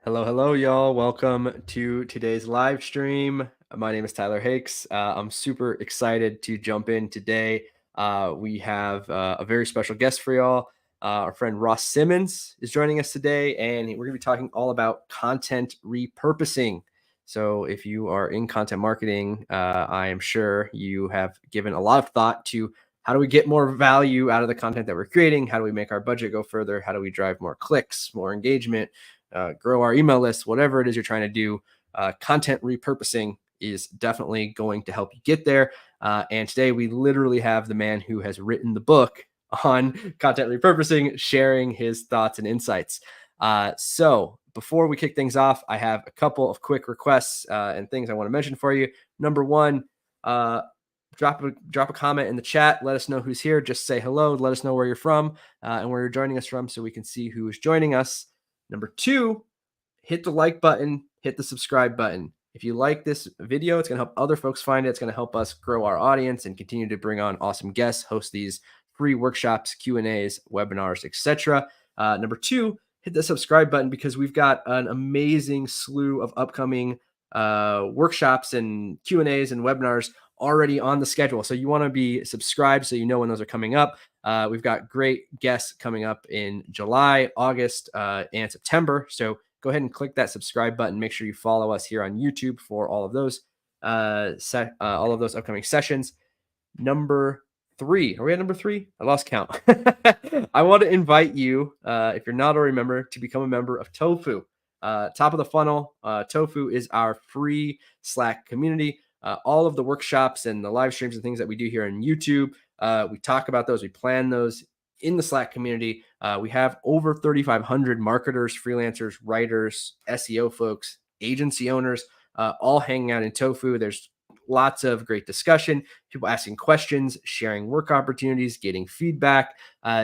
Hello, hello, y'all. Welcome to today's live stream. My name is Tyler Hakes. I'm super excited to jump in today. We have a very special guest for y'all. Our friend Ross Simmons is joining us today, and we're going to be talking all about content repurposing. So if you are in content marketing, I am sure you have given a lot of thought to how do we get more value out of the content that we're creating? How do we make our budget go further? How do we drive more clicks, more engagement? Grow our email list, whatever it is you're trying to do, content repurposing is definitely going to help you get there. And today we literally have the man who has written the book on content repurposing, sharing his thoughts and insights. So before we kick things off, I have a couple of quick requests and things I want to mention for you. Number one, drop a comment in the chat. Let us know who's here. Just say hello. Let us know where you're from and where you're joining us from so we can see who is joining us. Number two, hit the like button, hit the subscribe button. If you like this video, it's going to help other folks find it. It's going to help us grow our audience and continue to bring on awesome guests, host these free workshops, Q&As, webinars, etc. Number two, hit the subscribe button because we've got an amazing slew of upcoming workshops and Q&As and webinars already on the schedule. So you want to be subscribed so you know when those are coming up. We've got great guests coming up in July, August, and September. So go ahead and click that subscribe button. Make sure you follow us here on YouTube for all of those upcoming sessions. Number three. Are we at number three? I lost count. I want to invite you, if you're not already a member, to become a member of Tofu. Top of the funnel, Tofu is our free Slack community. All of the workshops and the live streams and things that we do here on YouTube, we talk about those. We plan those in the Slack community. We have over 3,500 marketers, freelancers, writers, SEO folks, agency owners, all hanging out in Tofu. There's lots of great discussion, people asking questions, sharing work opportunities, getting feedback.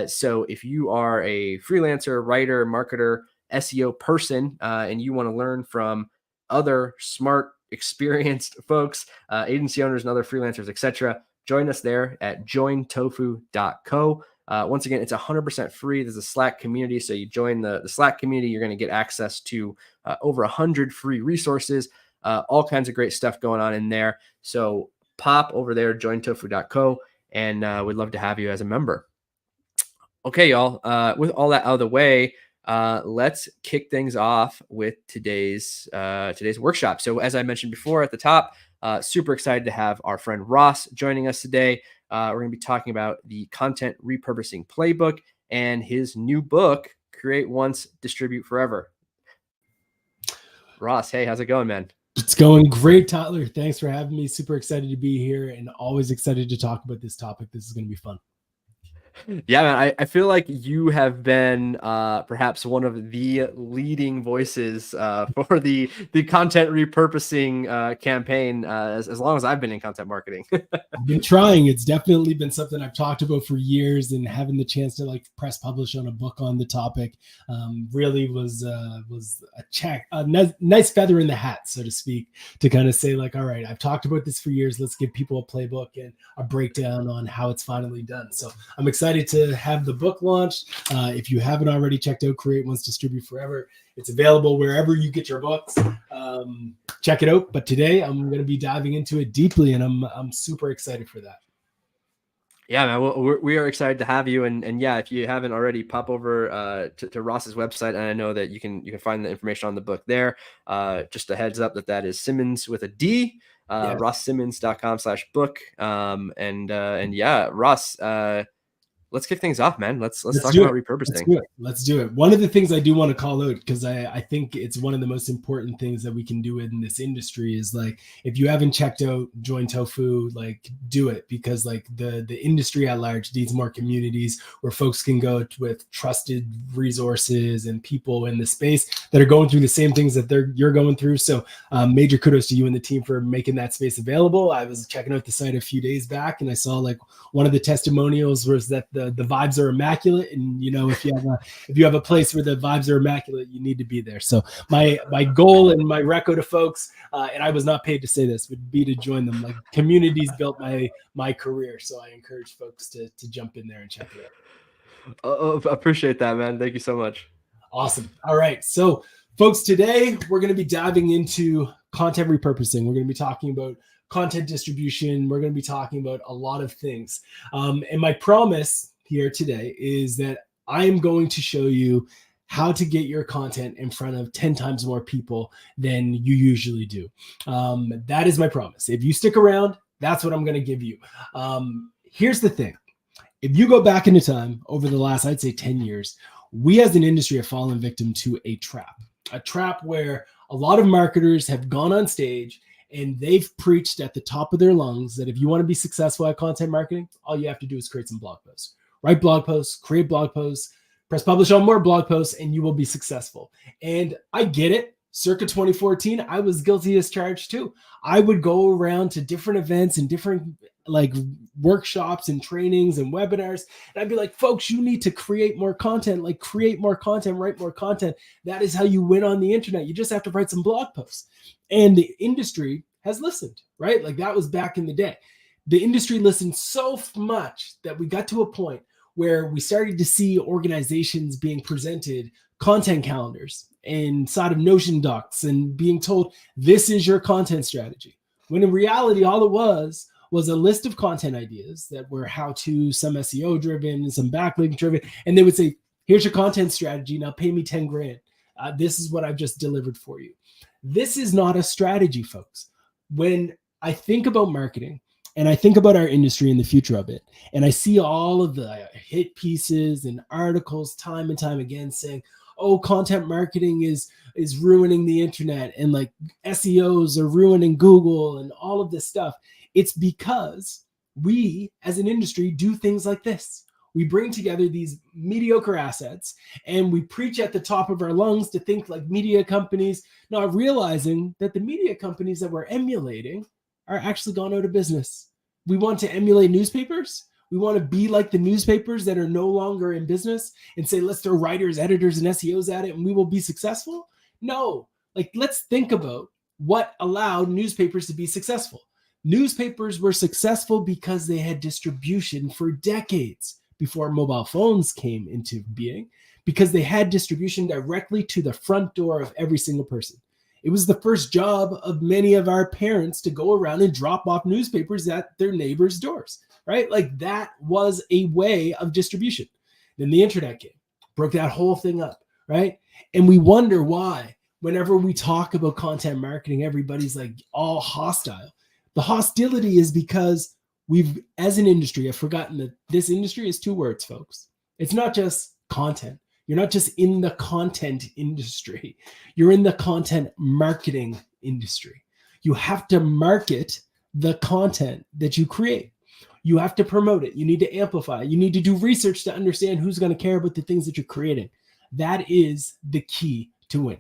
So if you are a freelancer, writer, marketer, SEO person, and you want to learn from other smart, experienced folks, agency owners and other freelancers, etc., join us there at jointofu.co. Once again, it's 100% free. There's a Slack community. So you join the Slack community, you're going to get access to over 100 free resources, all kinds of great stuff going on in there. So pop over there, jointofu.co, and we'd love to have you as a member. Okay, y'all, with all that out of the way, let's kick things off with today's workshop. So as I mentioned before at the top, super excited to have our friend Ross joining us today. We're going to be talking about the content repurposing playbook and his new book, Create Once, Distribute Forever. Ross, hey, how's it going, man? It's going great, Tyler. Thanks for having me. Super excited to be here and always excited to talk about this topic. This is going to be fun. Yeah, man, I feel like you have been perhaps one of the leading voices for the content repurposing campaign as long as I've been in content marketing. I've been trying. It's definitely been something I've talked about for years, and having the chance to like press publish on a book on the topic really was a nice feather in the hat, so to speak, to kind of say like, all right, I've talked about this for years. Let's give people a playbook and a breakdown on how it's finally done. So I'm excited to have the book launched. If you haven't already checked out Create Once, Distribute Forever, it's available wherever you get your books. Check it out. But today I'm going to be diving into it deeply, and I'm super excited for that. Yeah, man, we are excited to have you. And yeah, if you haven't already, pop over to Ross's website. And I know that you can find the information on the book there. Just a heads up that is Simmons with a D, yes. RossSimmons.com/book. And yeah, Ross, let's kick things off, man. Let's talk about repurposing. Let's do it. One of the things I do want to call out, because I think it's one of the most important things that we can do in this industry, is like, if you haven't checked out Join Tofu, like do it, because like the industry at large needs more communities where folks can go with trusted resources and people in the space that are going through the same things that you're going through. So major kudos to you and the team for making that space available. I was checking out the site a few days back, and I saw like one of the testimonials was that the vibes are immaculate, and you know, if you have a place where the vibes are immaculate, you need to be there. So my goal and my reco to folks, and I was not paid to say this, would be to join them. Like, communities built my career, so I encourage folks to jump in there and check it out. Appreciate that, man. Thank you so much. Awesome. All right, so Folks, today we're going to be diving into content repurposing. We're going to be talking about content distribution. We're going to be talking about a lot of things. And my promise here today is that I am going to show you how to get your content in front of 10 times more people than you usually do. That is my promise. If you stick around, that's what I'm going to give you. Here's the thing. If you go back into time over the last, I'd say 10 years, we as an industry have fallen victim to a trap where a lot of marketers have gone on stage and they've preached at the top of their lungs that if you want to be successful at content marketing, all you have to do is create some blog posts. Write blog posts, create blog posts, press publish on more blog posts, and you will be successful. And I get it. Circa 2014, I was guilty as charged too. I would go around to different events and different workshops and trainings and webinars. And I'd be like, folks, you need to create more content, create more content, write more content. That is how you win on the internet. You just have to write some blog posts. And the industry has listened, right? That was back in the day. The industry listened so much that we got to a point where we started to see organizations being presented content calendars inside of Notion docs and being told, this is your content strategy. When in reality, all it was a list of content ideas that were how-to, some SEO driven, some backlink driven. And they would say, here's your content strategy. Now pay me 10 grand. This is what I've just delivered for you. This is not a strategy, folks. When I think about marketing and I think about our industry and the future of it, and I see all of the hit pieces and articles time and time again saying, oh, content marketing is ruining the internet, and SEOs are ruining Google and all of this stuff. It's because we as an industry do things like this. We bring together these mediocre assets and we preach at the top of our lungs to think like media companies, not realizing that the media companies that we're emulating are actually gone out of business. We want to emulate newspapers. We want to be like the newspapers that are no longer in business and say, let's throw writers, editors, and SEOs at it and we will be successful. No, let's think about what allowed newspapers to be successful. Newspapers were successful because they had distribution for decades before mobile phones came into being, because they had distribution directly to the front door of every single person. It was the first job of many of our parents to go around and drop off newspapers at their neighbors' doors, right? That was a way of distribution. Then the internet came, broke that whole thing up, right? And we wonder why, whenever we talk about content marketing, everybody's all hostile. The hostility is because we've, as an industry, have forgotten that this industry is two words, folks. It's not just content. You're not just in the content industry. You're in the content marketing industry. You have to market the content that you create. You have to promote it. You need to amplify it. You need to do research to understand who's going to care about the things that you're creating. That is the key to win.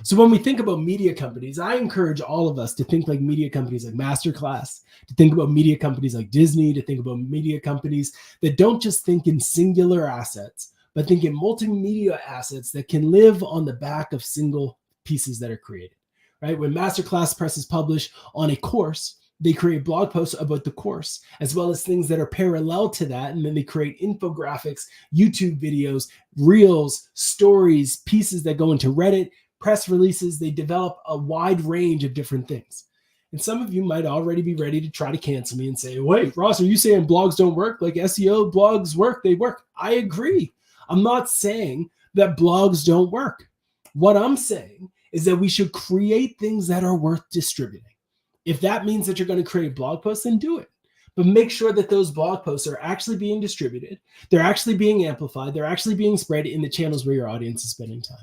So when we think about media companies, I encourage all of us to think like media companies like Masterclass, to think about media companies like Disney, to think about media companies that don't just think in singular assets, but think in multimedia assets that can live on the back of single pieces that are created, right? When Masterclass presses publish on a course, they create blog posts about the course, as well as things that are parallel to that. And then they create infographics, YouTube videos, reels, stories, pieces that go into Reddit, press releases. They develop a wide range of different things. And some of you might already be ready to try to cancel me and say, wait, Ross, are you saying blogs don't work? SEO blogs work, they work. I agree. I'm not saying that blogs don't work. What I'm saying is that we should create things that are worth distributing. If that means that you're going to create blog posts, then do it. But make sure that those blog posts are actually being distributed. They're actually being amplified. They're actually being spread in the channels where your audience is spending time.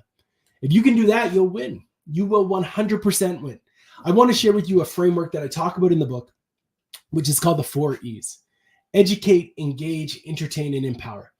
If you can do that, you'll win. You will 100% win. I want to share with you a framework that I talk about in the book, which is called the 4 E's. Educate, engage, entertain, and empower.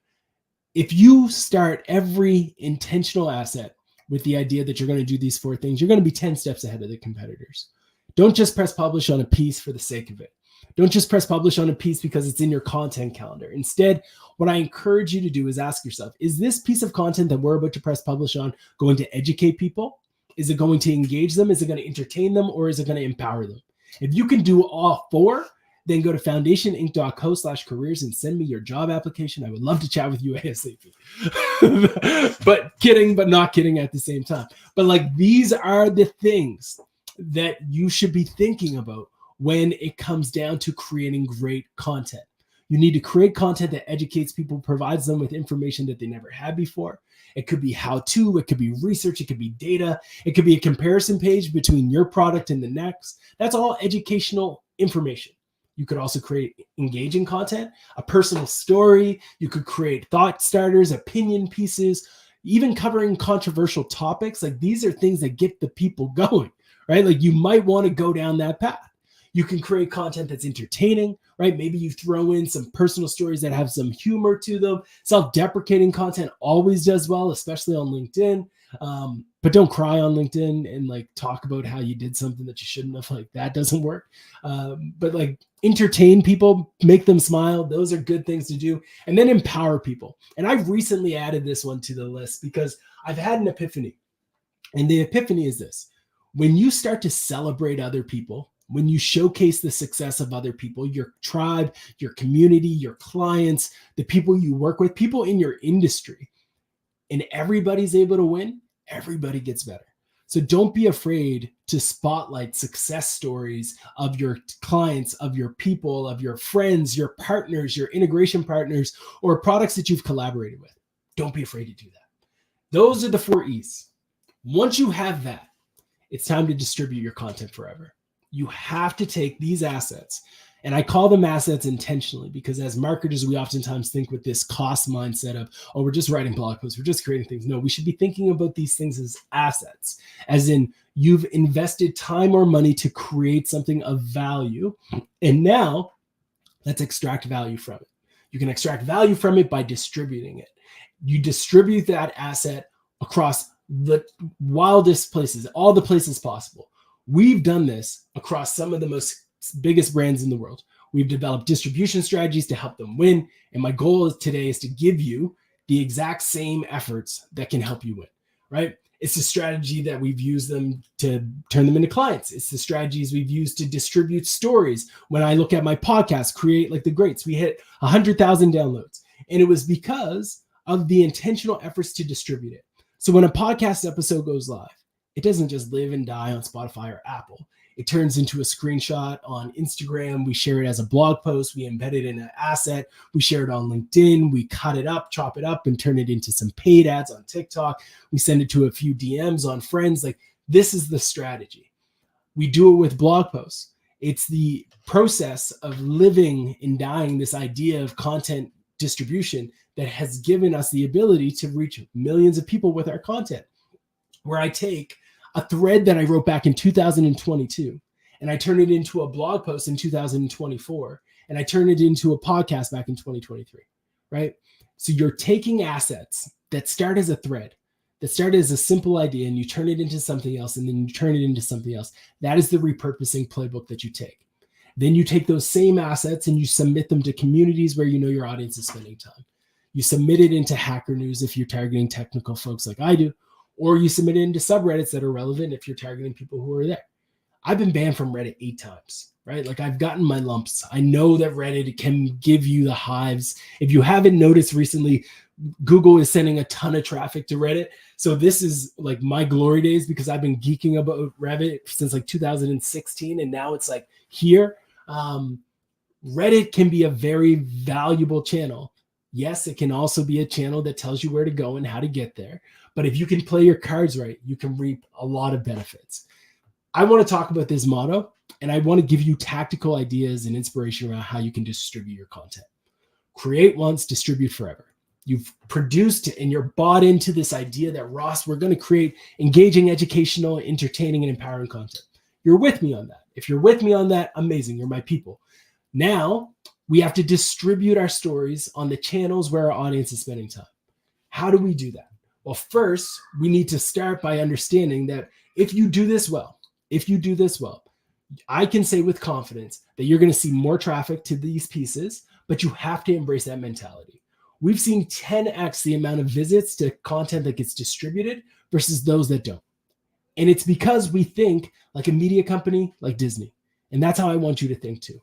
If you start every intentional asset with the idea that you're going to do these 4 things, you're going to be 10 steps ahead of the competitors. Don't just press publish on a piece for the sake of it. Don't just press publish on a piece because it's in your content calendar. Instead, what I encourage you to do is ask yourself, is this piece of content that we're about to press publish on going to educate people? Is it going to engage them? Is it going to entertain them? Or is it going to empower them? If you can do all 4, then go to foundationinc.co/careers and send me your job application. I would love to chat with you ASAP. But kidding, but not kidding at the same time. But like, these are the things that you should be thinking about when it comes down to creating great content. You need to create content that educates people, provides them with information that they never had before. It could be how-to, it could be research, it could be data, it could be a comparison page between your product and the next. That's all educational information. You could also create engaging content, a personal story. You could create thought starters, opinion pieces, even covering controversial topics. Like, these are things that get the people going, right? Like, you might want to go down that path. You can create content that's entertaining, right? Maybe you throw in some personal stories that have some humor to them. Self-deprecating content always does well, especially on LinkedIn. But don't cry on LinkedIn and like talk about how you did something that you shouldn't have. Like, that doesn't work. But like, entertain people, make them smile. Those are good things to do. And then empower people. And I've recently added this one to the list because I've had an epiphany. And the epiphany is this: when you start to celebrate other people, when you showcase the success of other people, your tribe, your community, your clients, the people you work with, people in your industry, and everybody's able to win, everybody gets better. So don't be afraid to spotlight success stories of your clients, of your people, of your friends, your partners, your integration partners, or products that you've collaborated with. Don't be afraid to do that. Those are the 4 E's. Once you have that, it's time to distribute your content forever. You have to take these assets, and I call them assets intentionally because as marketers, we oftentimes think with this cost mindset of, oh, we're just writing blog posts, we're just creating things. No, we should be thinking about these things as assets, as in you've invested time or money to create something of value, and now let's extract value from it. You can extract value from it by distributing it. You distribute that asset across the wildest places, all the places possible. We've done this across some of the most biggest brands in the world. We've developed distribution strategies to help them win. And my goal today is to give you the exact same efforts that can help you win, right? It's the strategy that we've used them to turn them into clients. It's the strategies we've used to distribute stories. When I look at my podcast, Create Like the Greats, we hit 100,000 downloads. And it was because of the intentional efforts to distribute it. So when a podcast episode goes live, it doesn't just live and die on Spotify or Apple. It turns into a screenshot on Instagram. We share it as a blog post. We embed it in an asset. We share it on LinkedIn. We cut it up, chop it up, and turn it into some paid ads on TikTok. We send it to a few DMs on friends. Like, this is the strategy. We do it with blog posts. It's the process of living and dying this idea of content distribution that has given us the ability to reach millions of people with our content, where I take a thread that I wrote back in 2022, and I turn it into a blog post in 2024, and I turn it into a podcast back in 2023, right? So you're taking assets that start as a thread, that start as a simple idea, and you turn it into something else, and then you turn it into something else. That is the repurposing playbook that you take. Then you take those same assets and you submit them to communities where you know your audience is spending time. You submit it into Hacker News if you're targeting technical folks like I do, or you submit it into subreddits that are relevant if you're targeting people who are there. I've been banned from Reddit 8 times, right? Like, I've gotten my lumps. I know that Reddit can give you the hives. If you haven't noticed recently, Google is sending a ton of traffic to Reddit. So this is like my glory days because I've been geeking about Reddit since like 2016. And now it's like here. Reddit can be a very valuable channel. Yes, it can also be a channel that tells you where to go and how to get there. But if you can play your cards right, you can reap a lot of benefits. I want to talk about this motto, and I want to give you tactical ideas and inspiration around how you can distribute your content. Create once, distribute forever. You've produced and you're bought into this idea that, Ross, we're going to create engaging, educational, entertaining, and empowering content. You're with me on that. If you're with me on that, amazing. You're my people. Now we have to distribute our stories on the channels where our audience is spending time. How do we do that? Well, first, we need to start by understanding that if you do this well, I can say with confidence that you're going to see more traffic to these pieces, but you have to embrace that mentality. We've seen 10x the amount of visits to content that gets distributed versus those that don't. And it's because we think like a media company like Disney. And that's how I want you to think too.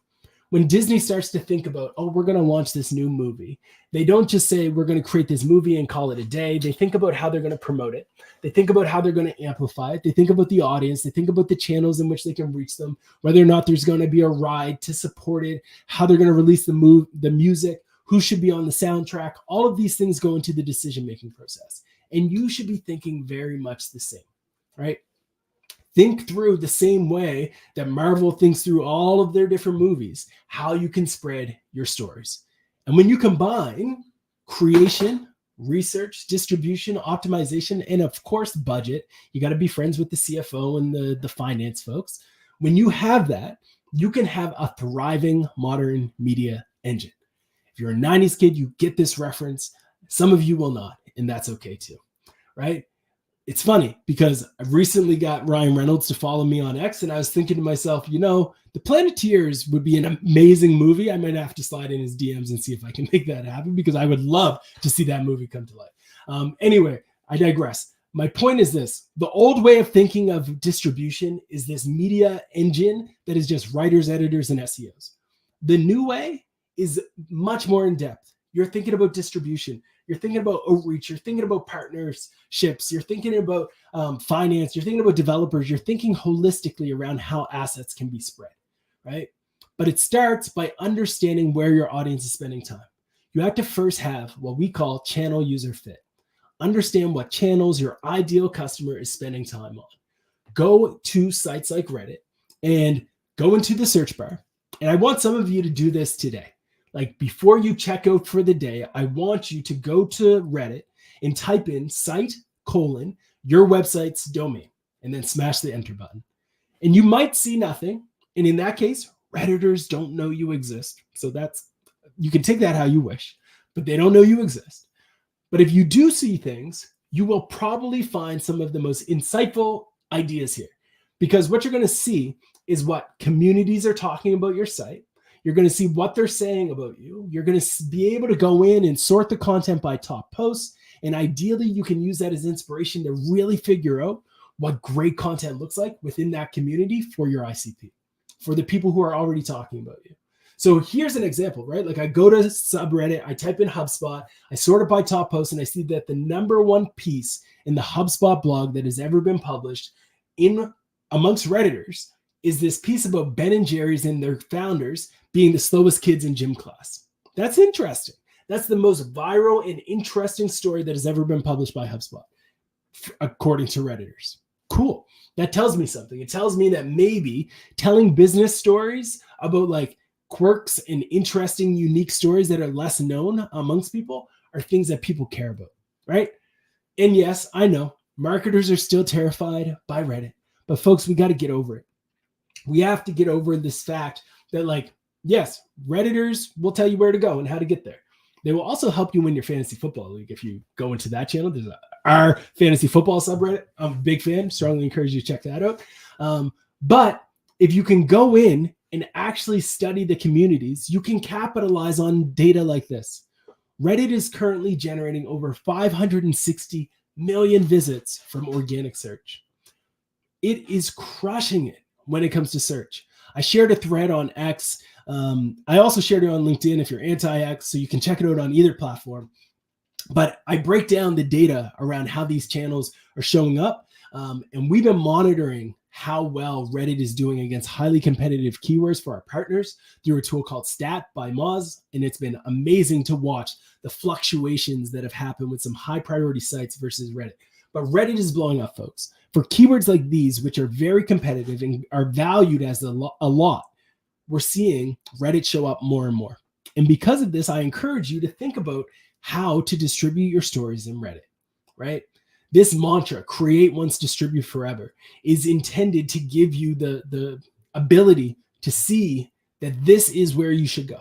When Disney starts to think about, oh, we're going to launch this new movie, they don't just say we're going to create this movie and call it a day. They think about how they're going to promote it. They think about how they're going to amplify it. They think about the audience. They think about the channels in which they can reach them, whether or not there's going to be a ride to support it, how they're going to release the music, who should be on the soundtrack. All of these things go into the decision-making process. And you should be thinking very much the same, right? Think through the same way that Marvel thinks through all of their different movies, how you can spread your stories. And when you combine creation, research, distribution, optimization, and of course, budget, you got to be friends with the CFO and the finance folks. When you have that, you can have a thriving modern media engine. If you're a 90s kid, you get this reference. Some of you will not, and that's okay too, right? It's funny because I recently got Ryan Reynolds to follow me on X, and I was thinking to myself, The Planeteers would be an amazing movie. I might have to slide in his DMs and see if I can make that happen because I would love to see that movie come to life. Anyway, I digress. My point is this. The old way of thinking of distribution is this media engine that is just writers, editors, and SEOs. The new way is much more in depth. You're thinking about distribution. You're thinking about outreach. You're thinking about partnerships. You're thinking about finance. You're thinking about developers. You're thinking holistically around how assets can be spread, right? But it starts by understanding where your audience is spending time. You have to first have what we call channel user fit. Understand what channels your ideal customer is spending time on. Go to sites like Reddit and go into the search bar. And I want some of you to do this today. Like before you check out for the day, I want you to go to Reddit and type in site : your website's domain, and then smash the enter button. And you might see nothing. And in that case, Redditors don't know you exist. So you can take that how you wish, but they don't know you exist. But if you do see things, you will probably find some of the most insightful ideas here, because what you're going to see is what communities are talking about your site. You're going to see what they're saying about you. You're going to be able to go in and sort the content by top posts. And ideally, you can use that as inspiration to really figure out what great content looks like within that community for your ICP, for the people who are already talking about you. So here's an example, right? Like I go to subreddit, I type in HubSpot, I sort it by top posts, and I see that the number one piece in the HubSpot blog that has ever been published amongst Redditors is this piece about Ben and Jerry's and their founders being the slowest kids in gym class. That's interesting. That's the most viral and interesting story that has ever been published by HubSpot, according to Redditors. Cool. That tells me something. It tells me that maybe telling business stories about like quirks and interesting, unique stories that are less known amongst people are things that people care about, right? And yes, I know marketers are still terrified by Reddit, but folks, we got to get over it. We have to get over this fact that, like, yes, Redditors will tell you where to go and how to get there. They will also help you win your fantasy football league. If you go into that channel, there's our fantasy football subreddit. I'm a big fan. Strongly encourage you to check that out. But if you can go in and actually study the communities, you can capitalize on data like this. Reddit is currently generating over 560 million visits from organic search. It is crushing it when it comes to search. I shared a thread on X. I also shared it on LinkedIn if you're anti-X, so you can check it out on either platform. But I break down the data around how these channels are showing up. And we've been monitoring how well Reddit is doing against highly competitive keywords for our partners through a tool called Stat by Moz. And it's been amazing to watch the fluctuations that have happened with some high priority sites versus Reddit. But Reddit is blowing up, folks. For keywords like these, which are very competitive and are valued as a lot, we're seeing Reddit show up more and more. And because of this, I encourage you to think about how to distribute your stories in Reddit, right? This mantra, create once, distribute forever, is intended to give you the ability to see that this is where you should go.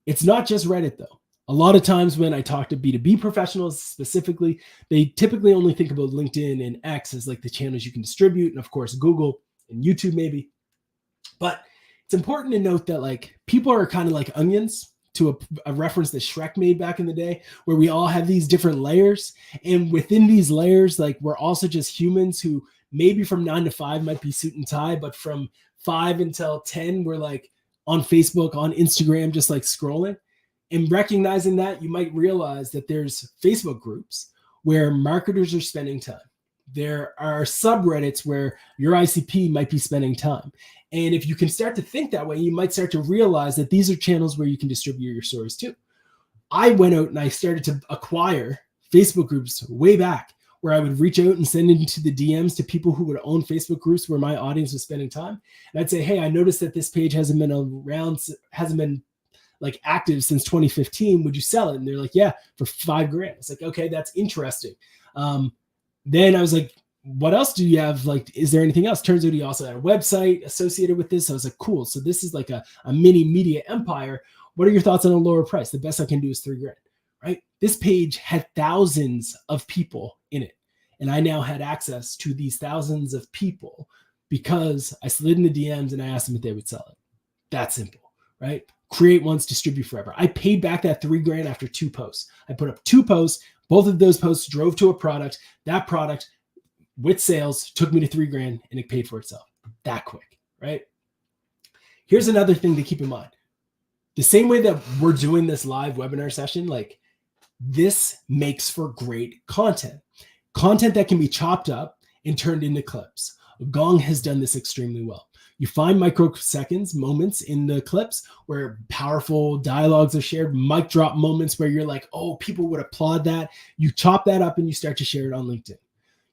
It's not just Reddit, though. A lot of times when I talk to B2B professionals specifically, they typically only think about LinkedIn and X as like the channels you can distribute, and of course, Google and YouTube maybe. But it's important to note that like people are kind of like onions, to a reference that Shrek made back in the day, where we all have these different layers. And within these layers, like we're also just humans who maybe from 9 to 5 might be suit and tie, but from 5 until 10, we're like on Facebook, on Instagram, just like scrolling. And recognizing that, you might realize that there's Facebook groups where marketers are spending time. There are subreddits where your ICP might be spending time. And if you can start to think that way, you might start to realize that these are channels where you can distribute your stories too. I went out and I started to acquire Facebook groups way back, where I would reach out and send into the DMs to people who would own Facebook groups where my audience was spending time. And I'd say, hey, I noticed that this page hasn't been like active since 2015. Would you sell it? And they're like, yeah, for $5,000. It's like, okay, that's interesting. Then I was like, what else do you have? Like, is there anything else? Turns out he also had a website associated with this. I was like, cool. So this is like a mini media empire. What are your thoughts on a lower price? The best I can do is $3,000, right? This page had thousands of people in it. And I now had access to these thousands of people because I slid in the DMs and I asked them if they would sell it. That simple, right? Create once, distribute forever. I paid back that $3,000 after 2 posts. I put up 2 posts. Both of those posts drove to a product. That product with sales took me to $3,000 and it paid for itself that quick, right? Here's another thing to keep in mind. The same way that we're doing this live webinar session, like this makes for great content that can be chopped up and turned into clips. Gong has done this extremely well. You find microseconds, moments in the clips where powerful dialogues are shared, mic drop moments where you're like, oh, people would applaud that. You chop that up and you start to share it on LinkedIn.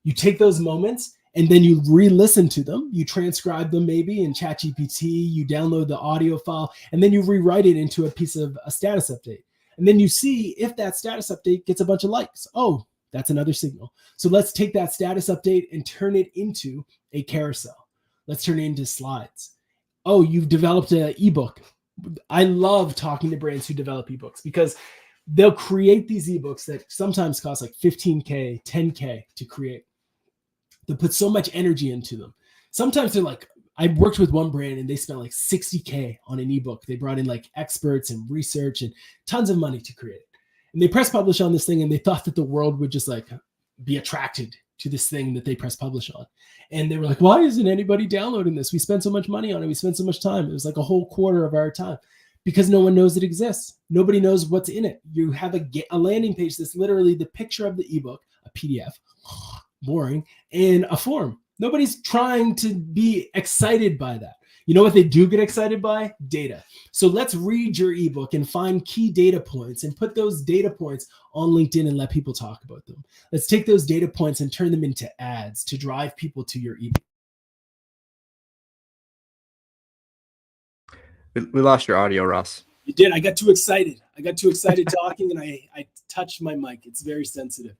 You take those moments and then you re-listen to them. You transcribe them maybe in ChatGPT, you download the audio file, and then you rewrite it into a piece of a status update. And then you see if that status update gets a bunch of likes. Oh, that's another signal. So let's take that status update and turn it into a carousel. Let's turn it into slides. Oh, you've developed an ebook. I love talking to brands who develop ebooks because they'll create these ebooks that sometimes cost like $15K, $10K to create. They'll put so much energy into them. Sometimes they're like, I worked with one brand and they spent like $60K on an ebook. They brought in like experts and research and tons of money to create it. And they press publish on this thing and they thought that the world would just like be attracted to this thing that they press publish on. And they were like, why isn't anybody downloading this? We spent so much money on it. We spent so much time. It was like a whole quarter of our time because no one knows it exists. Nobody knows what's in it. You have a landing page that's literally the picture of the ebook, a PDF, boring, and a form. Nobody's trying to be excited by that. You know what they do get excited by? Data. So let's read your ebook and find key data points and put those data points on LinkedIn and let people talk about them. Let's take those data points and turn them into ads to drive people to your ebook. We lost your audio, Ross. You did. I got too excited. Talking and I touched my mic. It's very sensitive.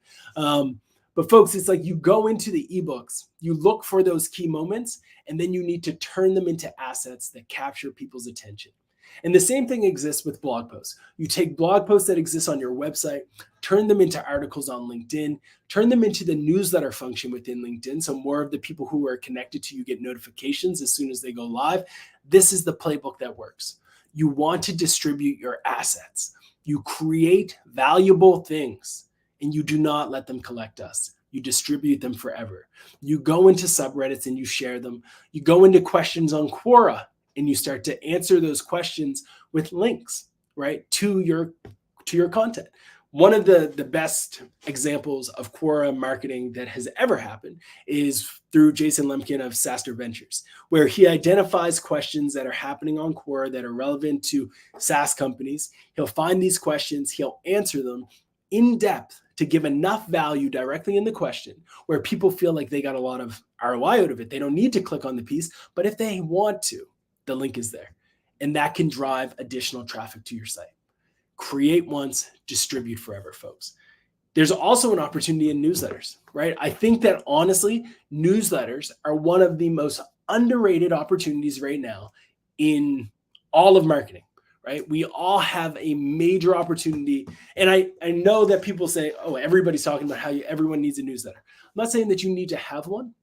But folks, it's like you go into the ebooks, you look for those key moments, and then you need to turn them into assets that capture people's attention. And the same thing exists with blog posts. You take blog posts that exist on your website, turn them into articles on LinkedIn, turn them into the newsletter function within LinkedIn. So more of the people who are connected to you get notifications as soon as they go live. This is the playbook that works. You want to distribute your assets. You create valuable things and you do not let them collect dust. You distribute them forever. You go into subreddits and you share them. You go into questions on Quora and you start to answer those questions with links, right, to your content. One of the best examples of Quora marketing that has ever happened is through Jason Lemkin of Saster Ventures, where he identifies questions that are happening on Quora that are relevant to SaaS companies. He'll find these questions, he'll answer them in depth to give enough value directly in the question where people feel like they got a lot of ROI out of it. They don't need to click on the piece, but if they want to, the link is there. And that can drive additional traffic to your site. Create once, distribute forever, folks. There's also an opportunity in newsletters, right? I think that honestly, newsletters are one of the most underrated opportunities right now in all of marketing. Right? We all have a major opportunity. And I know that people say, oh, everybody's talking about how everyone needs a newsletter. I'm not saying that you need to have one,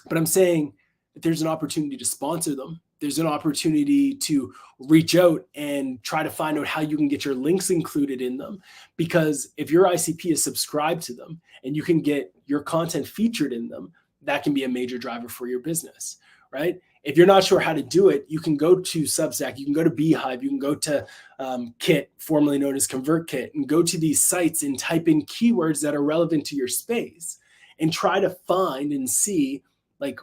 but I'm saying that there's an opportunity to sponsor them. There's an opportunity to reach out and try to find out how you can get your links included in them. Because if your ICP is subscribed to them and you can get your content featured in them, that can be a major driver for your business. right? If you're not sure how to do it, you can go to Substack, you can go to Beehive, you can go to Kit, formerly known as ConvertKit, and go to these sites and type in keywords that are relevant to your space and try to find and see, like,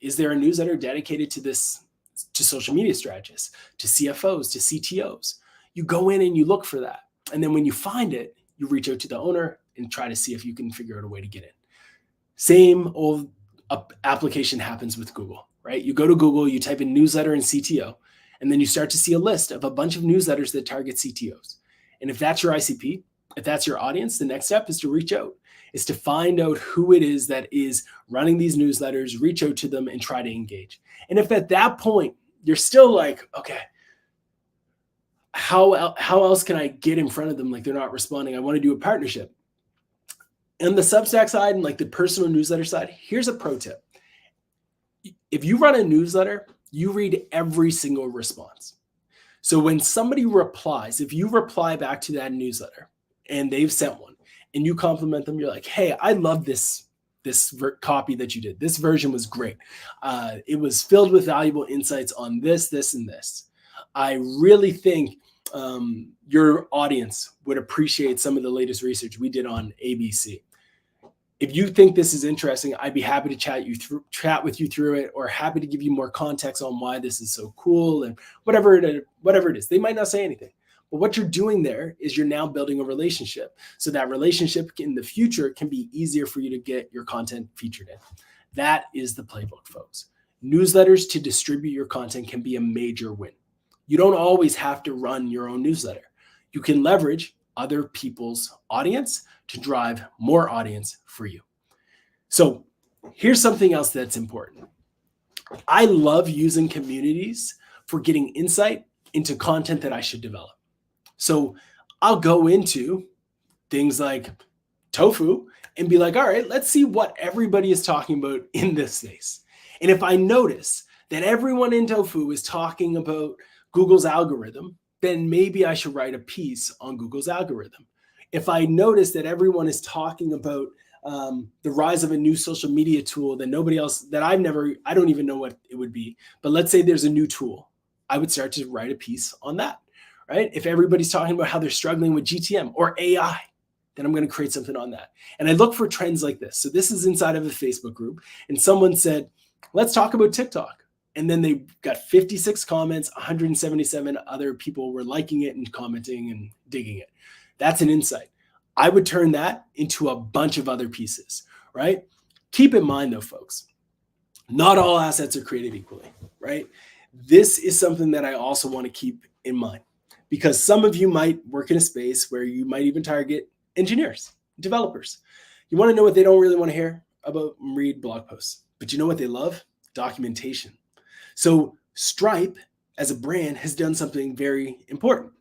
is there a newsletter dedicated to this, to social media strategists, to CFOs, to CTOs? You go in and you look for that. And then when you find it, you reach out to the owner and try to see if you can figure out a way to get in. Same old application happens with Google, right? You go to Google, you type in newsletter and CTO, and then you start to see a list of a bunch of newsletters that target CTOs. And if that's your ICP, if that's your audience, the next step is to reach out, is to find out who it is that is running these newsletters, reach out to them and try to engage. And if at that point you're still like, okay, how else can I get in front of them? Like, they're not responding. I want to do a partnership. On the Substack side and like the personal newsletter side, here's a pro tip. If you run a newsletter, you read every single response. So when somebody replies, if you reply back to that newsletter and they've sent one and you compliment them, you're like, hey, I love this copy that you did. This version was great. It was filled with valuable insights on this, this, and this. I really think your audience would appreciate some of the latest research we did on ABC. If you think this is interesting, I'd be happy to chat with you through it, or happy to give you more context on why this is so cool and whatever it is. They might not say anything, but what you're doing there is you're now building a relationship. So that relationship in the future can be easier for you to get your content featured in. That is the playbook, folks. Newsletters to distribute your content can be a major win. You don't always have to run your own newsletter. You can leverage other people's audience to drive more audience for you. So here's something else that's important. I love using communities for getting insight into content that I should develop. So I'll go into things like tofu and be like, all right, let's see what everybody is talking about in this space. And if I notice that everyone in tofu is talking about Google's algorithm, then maybe I should write a piece on Google's algorithm. If I notice that everyone is talking about the rise of a new social media tool that nobody else, that I don't even know what it would be, but let's say there's a new tool, I would start to write a piece on that, right? If everybody's talking about how they're struggling with GTM or AI, then I'm going to create something on that. And I look for trends like this. So this is inside of a Facebook group, and someone said, let's talk about TikTok. And then they got 56 comments, 177 other people were liking it and commenting and digging it. That's an insight. I would turn that into a bunch of other pieces, right? Keep in mind though, folks, not all assets are created equally, right? This is something that I also want to keep in mind, because some of you might work in a space where you might even target engineers, developers. You want to know what they don't really want to hear about? Read blog posts. But you know what they love? Documentation. So Stripe as a brand has done something very important.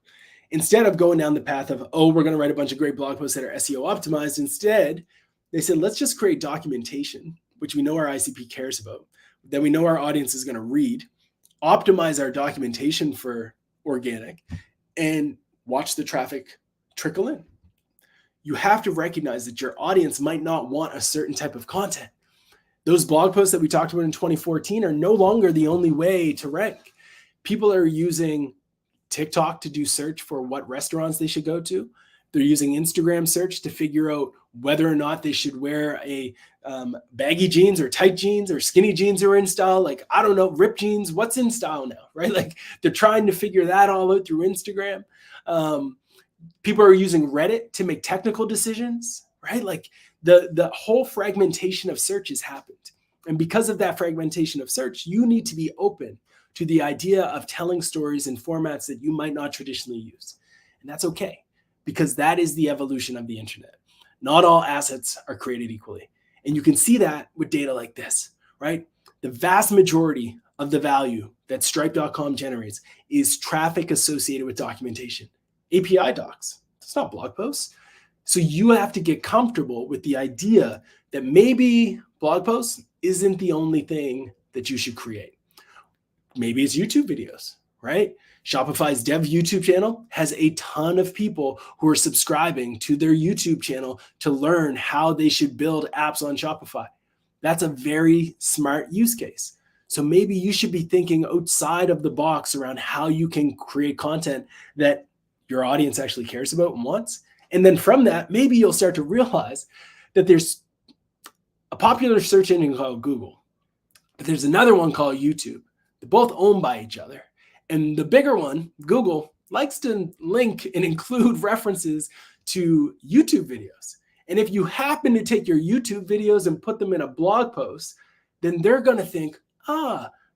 Instead of going down the path of, oh, we're going to write a bunch of great blog posts that are SEO optimized, instead, they said, let's just create documentation, which we know our ICP cares about, that we know our audience is going to read, optimize our documentation for organic, and watch the traffic trickle in. You have to recognize that your audience might not want a certain type of content. Those blog posts that we talked about in 2014 are no longer the only way to rank. People are using TikTok to do search for what restaurants they should go to. They're using Instagram search to figure out whether or not they should wear a baggy jeans or tight jeans or skinny jeans are in style. Like, I don't know, ripped jeans, what's in style now, right? Like, they're trying to figure that all out through Instagram. People are using Reddit to make technical decisions, right? Like, the whole fragmentation of search has happened. And because of that fragmentation of search, you need to be open to the idea of telling stories in formats that you might not traditionally use. And that's okay, because that is the evolution of the internet. Not all assets are created equally. And you can see that with data like this, right? The vast majority of the value that Stripe.com generates is traffic associated with documentation, API docs. It's not blog posts. So you have to get comfortable with the idea that maybe blog posts isn't the only thing that you should create. Maybe it's YouTube videos, right? Shopify's dev YouTube channel has a ton of people who are subscribing to their YouTube channel to learn how they should build apps on Shopify. That's a very smart use case. So maybe you should be thinking outside of the box around how you can create content that your audience actually cares about and wants. And then from that, maybe you'll start to realize that there's a popular search engine called Google, but there's another one called YouTube. They're both owned by each other. And the bigger one, Google, likes to link and include references to YouTube videos. And if you happen to take your YouTube videos and put them in a blog post, then they're going to think,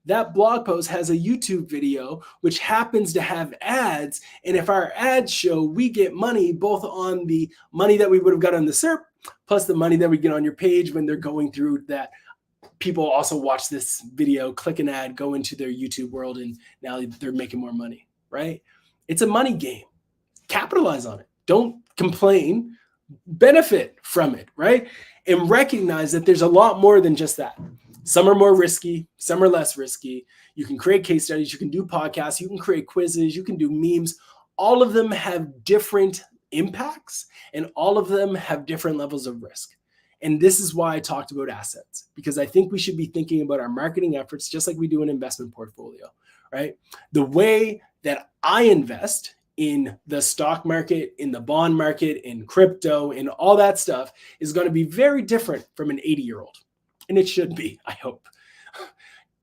that blog post has a YouTube video, which happens to have ads. And if our ads show, we get money both on the money that we would have got on the SERP, plus the money that we get on your page when they're going through that. People also watch this video, click an ad, go into their YouTube world, and now they're making more money, right? It's a money game. Capitalize on it. Don't complain. Benefit from it, right? And recognize that there's a lot more than just that. Some are more risky, some are less risky. You can create case studies, you can do podcasts, you can create quizzes, you can do memes. All of them have different impacts, and all of them have different levels of risk. And this is why I talked about assets, because I think we should be thinking about our marketing efforts just like we do an investment portfolio, right? The way that I invest in the stock market, in the bond market, in crypto, in all that stuff is going to be very different from an 80-year-old. And it should be, I hope.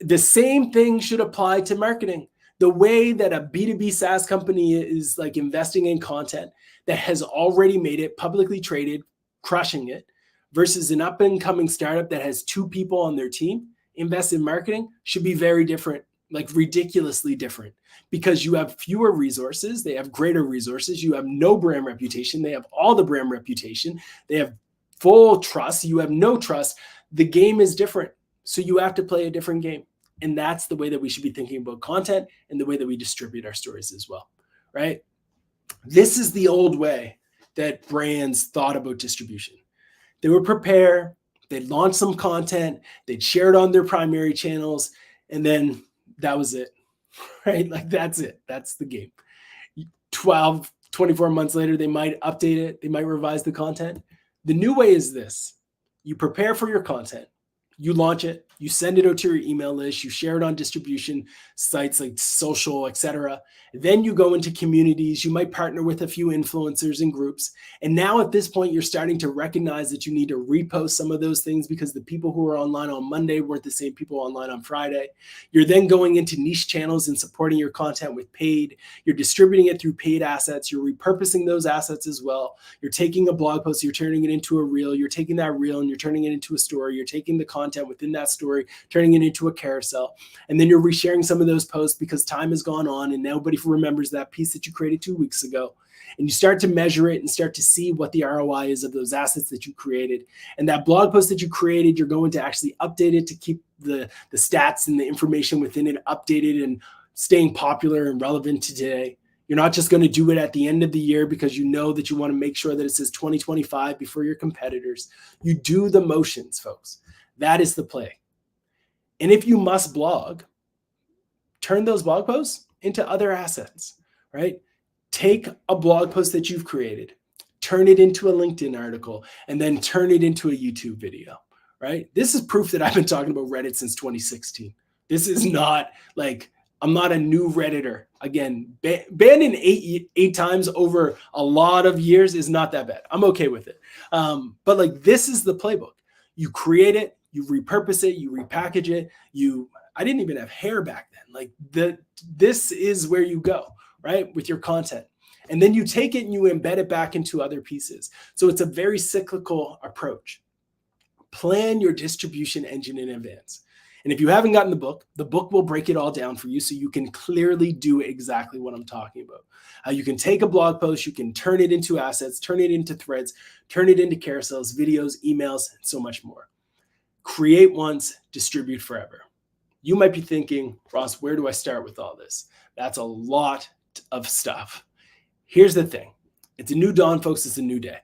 The same thing should apply to marketing. The way that a B2B SaaS company is like investing in content that has already made it publicly traded, crushing it, versus an up and coming startup that has 2 people on their team invest in marketing should be very different, like ridiculously different, because you have fewer resources. They have greater resources. You have no brand reputation. They have all the brand reputation. They have full trust. You have no trust. The game is different. So you have to play a different game. And that's the way that we should be thinking about content and the way that we distribute our stories as well, right? This is the old way that brands thought about distribution. They would prepare, they'd launch some content, they'd share it on their primary channels, and then that was it, right? Like that's it. That's the game. 12, 24 months later, they might update it. They might revise the content. The new way is this. You prepare for your content. You launch it. You send it out to your email list. You share it on distribution sites like social, etc. Then you go into communities. You might partner with a few influencers and groups. And now at this point, you're starting to recognize that you need to repost some of those things because the people who are online on Monday weren't the same people online on Friday. You're then going into niche channels and supporting your content with paid. You're distributing it through paid assets. You're repurposing those assets as well. You're taking a blog post, you're turning it into a reel. You're taking that reel and you're turning it into a story. You're taking the content within that story, turning it into a carousel. And then you're resharing some of those posts because time has gone on and nobody remembers that piece that you created 2 weeks ago. And you start to measure it and start to see what the ROI is of those assets that you created. And that blog post that you created, you're going to actually update it to keep the stats and the information within it updated and staying popular and relevant to today. You're not just going to do it at the end of the year because you know that you want to make sure that it says 2025 before your competitors. You do the motions, folks. That is the play. And if you must blog, turn those blog posts into other assets, right? Take a blog post that you've created, turn it into a LinkedIn article, and then turn it into a YouTube video, right? This is proof that I've been talking about Reddit since 2016. This is not like, I'm not a new Redditor. Again, banned in eight times over a lot of years is not that bad. I'm okay with it. But like, this is the playbook. You create it, you repurpose it, you repackage it. I didn't even have hair back then. Like this is where you go, right? With your content. And then you take it and you embed it back into other pieces. So it's a very cyclical approach. Plan your distribution engine in advance. And if you haven't gotten the book will break it all down for you so you can clearly do exactly what I'm talking about. You can take a blog post, you can turn it into assets, turn it into threads, turn it into carousels, videos, emails, and so much more. Create once, distribute forever. You might be thinking, Ross, where do I start with all this? That's a lot of stuff. Here's the thing. It's a new dawn, folks. It's a new day.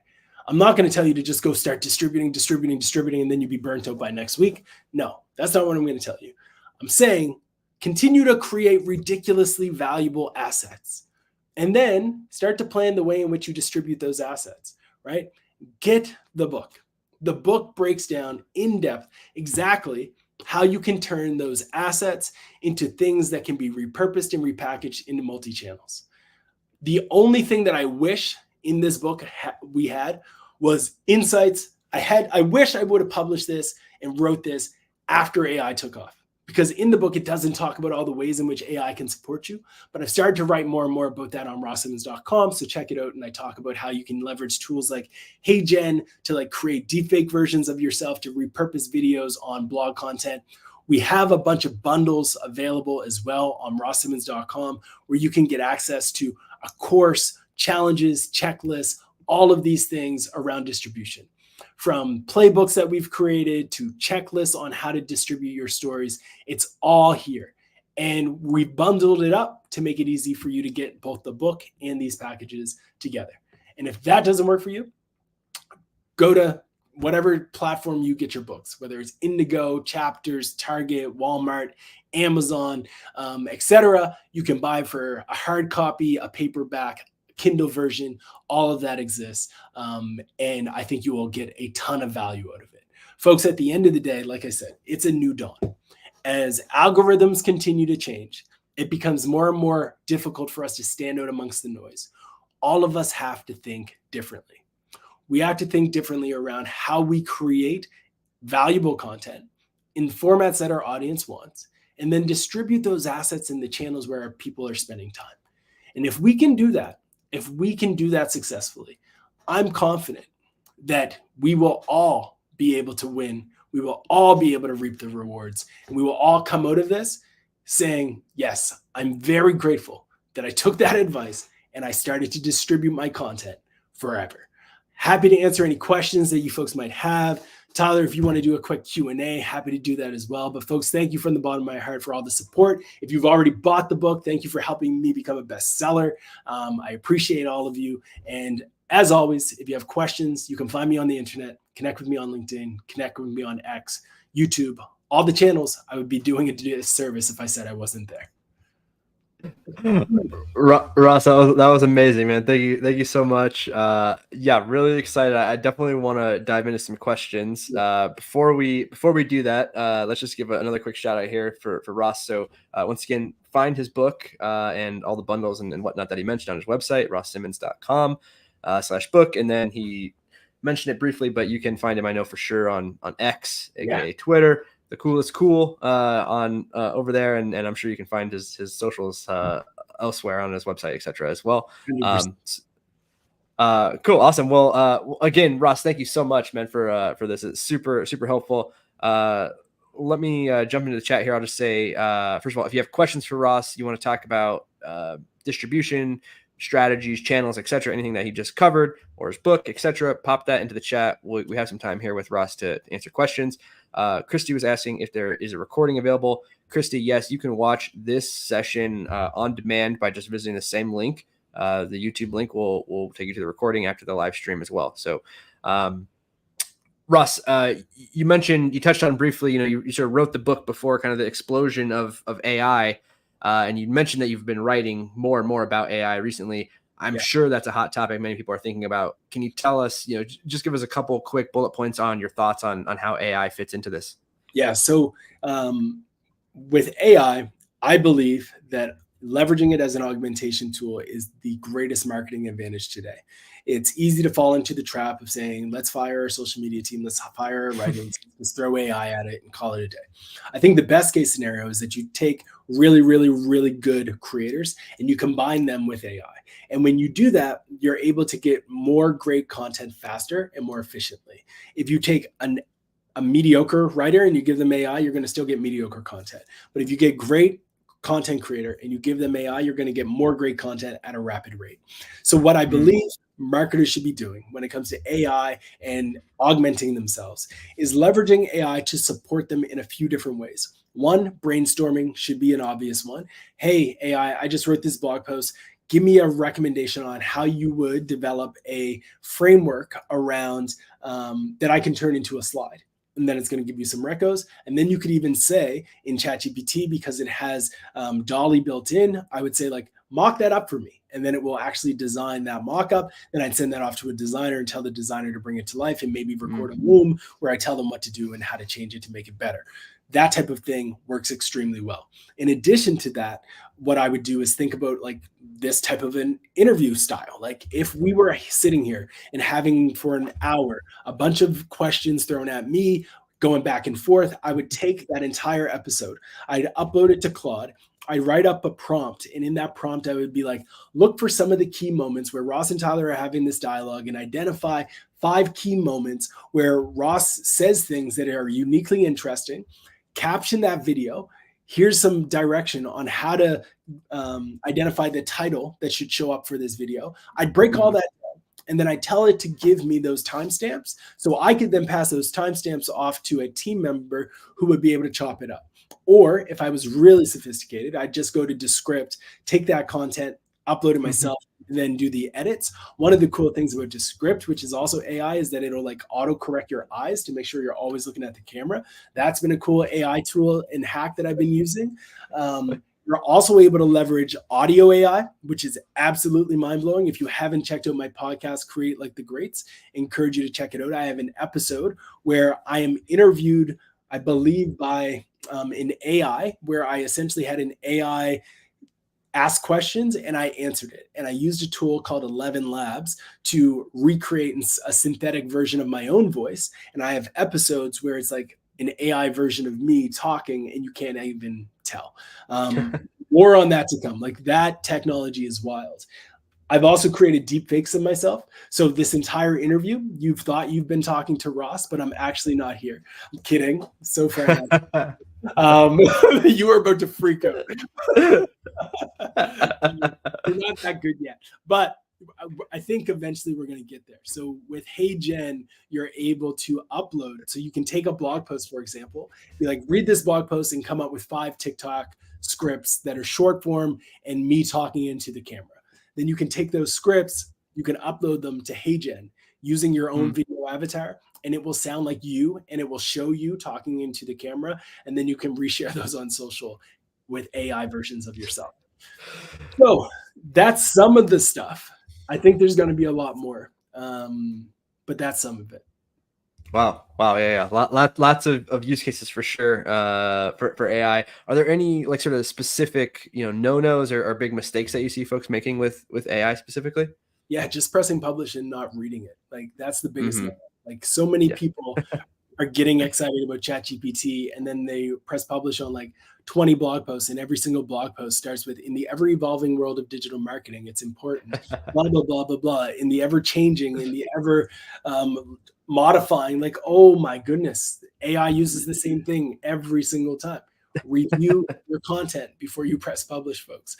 I'm not going to tell you to just go start distributing, and then you'll be burnt out by next week. No, that's not what I'm going to tell you. I'm saying continue to create ridiculously valuable assets and then start to plan the way in which you distribute those assets, right? Get the book. The book breaks down in depth exactly how you can turn those assets into things that can be repurposed and repackaged into multi-channels. The only thing that I wish in this book we had was insights. I wish I would have published this and wrote this after AI took off, because in the book, it doesn't talk about all the ways in which AI can support you, but I've started to write more and more about that on rosssimmons.com. So check it out. And I talk about how you can leverage tools like HeyGen to like create deepfake versions of yourself, to repurpose videos on blog content. We have a bunch of bundles available as well on rosssimmons.com, where you can get access to a course, challenges, checklists, all of these things around distribution. From playbooks that we've created to checklists on how to distribute your stories, it's all here. And we bundled it up to make it easy for you to get both the book and these packages together. And if that doesn't work for you, go to whatever platform you get your books, whether it's Indigo, Chapters, Target, Walmart, Amazon, etc. You can buy for a hard copy, a paperback, Kindle version, all of that exists. And I think you will get a ton of value out of it. Folks, at the end of the day, like I said, it's a new dawn. As algorithms continue to change, it becomes more and more difficult for us to stand out amongst the noise. All of us have to think differently. We have to think differently around how we create valuable content in formats that our audience wants, and then distribute those assets in the channels where our people are spending time. And if we can do that, successfully, I'm confident that we will all be able to win. We will all be able to reap the rewards, and we will all come out of this saying, yes, I'm very grateful that I took that advice and I started to distribute my content forever. Happy to answer any questions that you folks might have. Tyler, if you want to do a quick Q&A, happy to do that as well. But folks, thank you from the bottom of my heart for all the support. If you've already bought the book, thank you for helping me become a bestseller. I appreciate all of you. And as always, if you have questions, you can find me on the internet, connect with me on LinkedIn, connect with me on X, YouTube, all the channels. I would be doing a disservice if I said I wasn't there. Ross, that was amazing, man. Thank you so much. Yeah, really excited. I definitely want to dive into some questions. Before we do that, let's just give another quick shout out here for Ross. So once again, find his book and all the bundles and whatnot that he mentioned on his website, rosssimmons.com/book. And then he mentioned it briefly, but you can find him, I know for sure, on X, aka Twitter. The coolest cool on over there, and I'm sure you can find his socials elsewhere on his website, etc. as well. Cool, awesome. Well, again, Ross, thank you so much, man, for this. It's super helpful. Let me jump into the chat here. I'll just say, first of all, if you have questions for Ross, you want to talk about distribution strategies, channels, etc., anything that he just covered, or his book, etc., pop that into the chat. We have some time here with Ross to answer questions. Christy was asking if there is a recording available. Christy, yes, you can watch this session on demand by just visiting the same link. The YouTube link will take you to the recording after the live stream as well. So, Ross, you touched on briefly, you sort of wrote the book before kind of the explosion of AI. And you mentioned that you've been writing more and more about AI recently. I'm sure that's a hot topic many people are thinking about. Can you tell us, just give us a couple quick bullet points on your thoughts on how AI fits into this? Yeah. So with AI, I believe that leveraging it as an augmentation tool is the greatest marketing advantage today. It's easy to fall into the trap of saying, let's fire our social media team, let's fire our writing, let's throw AI at it and call it a day. I think the best case scenario is that you take really good creators and you combine them with AI. And when you do that, you're able to get more great content faster and more efficiently. If you take a mediocre writer and you give them AI, you're going to still get mediocre content. But if you get great content creator and you give them AI, you're going to get more great content at a rapid rate. So what I believe marketers should be doing when it comes to AI and augmenting themselves is leveraging AI to support them in a few different ways. One, brainstorming should be an obvious one. Hey, AI, I just wrote this blog post. Give me a recommendation on how you would develop a framework around that I can turn into a slide. And then it's going to give you some recos. And then you could even say in ChatGPT, because it has Dolly built in, I would say like, mock that up for me. And then it will actually design that mock-up. Then I'd send that off to a designer and tell the designer to bring it to life and maybe record a loom where I tell them what to do and how to change it to make it better. That type of thing works extremely well. In addition to that, what I would do is think about like this type of an interview style. Like if we were sitting here and having for an hour a bunch of questions thrown at me, going back and forth, I would take that entire episode, I'd upload it to Claude, I'd write up a prompt, and in that prompt, I would be like, look for some of the key moments where Ross and Tyler are having this dialogue and identify 5 key moments where Ross says things that are uniquely interesting, caption that video. Here's some direction on how to identify the title that should show up for this video. I'd break all that down, and then I tell it to give me those timestamps so I could then pass those timestamps off to a team member who would be able to chop it up. Or if I was really sophisticated, I'd just go to Descript, take that content, upload it myself, and then do the edits. One of the cool things about Descript, which is also AI, is that it'll like auto-correct your eyes to make sure you're always looking at the camera. That's been a cool AI tool and hack that I've been using. You're also able to leverage audio AI, which is absolutely mind-blowing. If you haven't checked out my podcast, Create Like the Greats, I encourage you to check it out. I have an episode where I am interviewed, I believe, by an AI, where I essentially had an AI ask questions and I answered it. And I used a tool called 11 Labs to recreate a synthetic version of my own voice. And I have episodes where it's like an AI version of me talking and you can't even tell. More on that to come. Like that technology is wild. I've also created deep fakes of myself. So this entire interview, you've thought you've been talking to Ross, but I'm actually not here. I'm kidding. So far. You are about to freak out. You're not that good yet. But I think eventually we're going to get there. So with Hey Jen, you're able to upload. So you can take a blog post, for example, be like, read this blog post and come up with 5 TikTok scripts that are short form and me talking into the camera. Then you can take those scripts, you can upload them to Hey Jen using your own video avatar, and it will sound like you, and it will show you talking into the camera, and then you can reshare those on social with AI versions of yourself. So that's some of the stuff. I think there's going to be a lot more, but that's some of it. Wow. Yeah. Lots of use cases for sure. For AI, are there any like sort of specific, no-nos or big mistakes that you see folks making with AI specifically? Yeah. Just pressing publish and not reading it. Like that's the biggest thing. Like so many people are getting excited about ChatGPT and then they press publish on like 20 blog posts, and every single blog post starts with, in the ever evolving world of digital marketing, it's important, blah, blah, blah, blah, blah, in the ever changing, in the ever modifying, like, oh my goodness, AI uses the same thing every single time. Review your content before you press publish, folks.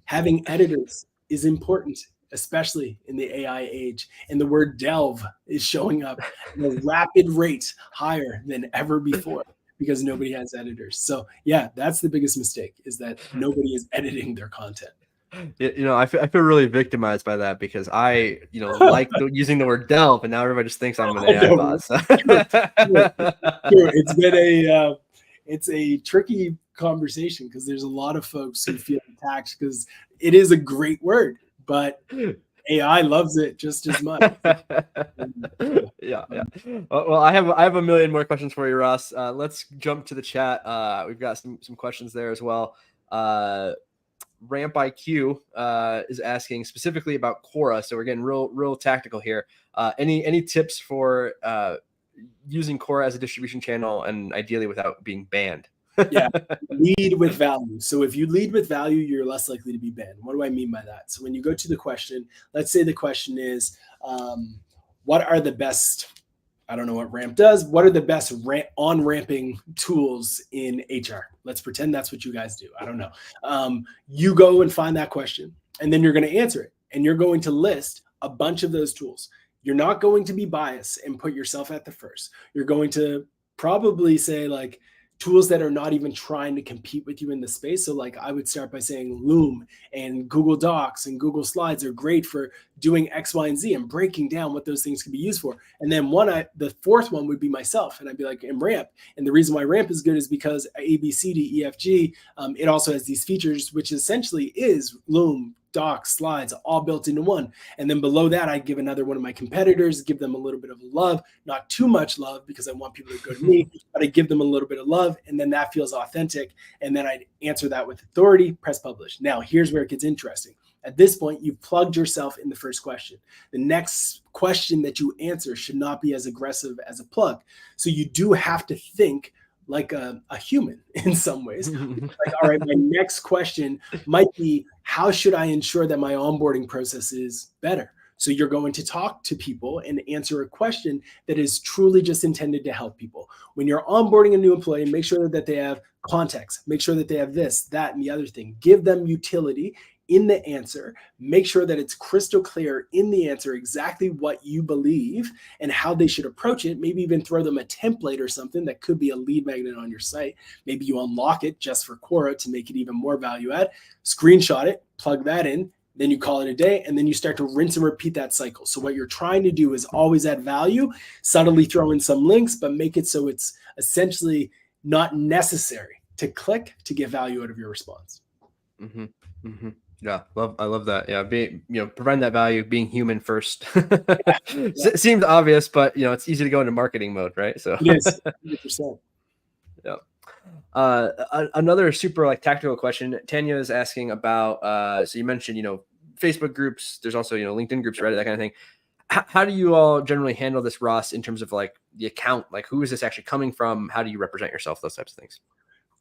Having editors is important, especially in the AI age. And the word delve is showing up at a rapid rate higher than ever before because nobody has editors. So yeah, that's the biggest mistake, is that nobody is editing their content. I feel really victimized by that because I, like using the word delve, and now everybody just thinks I'm an AI boss. True. It's a tricky conversation because there's a lot of folks who feel attacked because it is a great word, but AI loves it just as much. Yeah. Well, I have a million more questions for you, Ross. Let's jump to the chat. We've got some questions there as well. Ramp IQ is asking specifically about Quora, so we're getting real tactical here. Any tips for using Quora as a distribution channel, and ideally without being banned? Yeah, lead with value. So if you lead with value, you're less likely to be banned. What do I mean by that? So when you go to the question, let's say the question is, what are the best, I don't know what Ramp does, what are the best on-ramping tools in HR? Let's pretend that's what you guys do. I don't know. You go and find that question, and then you're going to answer it. And you're going to list a bunch of those tools. You're not going to be biased and put yourself at the first. You're going to probably say like, tools that are not even trying to compete with you in the space. So like I would start by saying Loom and Google Docs and Google Slides are great for doing X, Y, and Z and breaking down what those things can be used for. And then the fourth one would be myself. And I'd be like, and Ramp. And the reason why Ramp is good is because A, B, C, D, E, F, G, it also has these features, which essentially is Loom, Docs, Slides, all built into one. And then below that, I give another one of my competitors, give them a little bit of love, not too much love because I want people to go to me, but I give them a little bit of love, and then that feels authentic. And then I answer that with authority, press publish. Now, here's where it gets interesting. At this point, you've plugged yourself in the first question. The next question that you answer should not be as aggressive as a plug. So you do have to think like a human in some ways. Like, all right, my next question might be, how should I ensure that my onboarding process is better? So you're going to talk to people and answer a question that is truly just intended to help people. When you're onboarding a new employee, make sure that they have context, make sure that they have this, that, and the other thing. Give them utility in the answer. Make sure that it's crystal clear in the answer exactly what you believe and how they should approach it. Maybe even throw them a template or something that could be a lead magnet on your site. Maybe you unlock it just for Quora to make it even more value add. Screenshot it, plug that in, then you call it a day, and then you start to rinse and repeat that cycle. So what you're trying to do is always add value, subtly throw in some links, but make it so it's essentially not necessary to click to get value out of your response. Mm-hmm. Mm-hmm. Yeah, I love that. Yeah, providing that value, being human first. Seems obvious, but it's easy to go into marketing mode, right? So it is 100%. Yeah. Another super like tactical question. Tanya is asking about. So you mentioned Facebook groups. There's also LinkedIn groups, Reddit, that kind of thing. How do you all generally handle this, Ross, in terms of like the account? Like, who is this actually coming from? How do you represent yourself? Those types of things.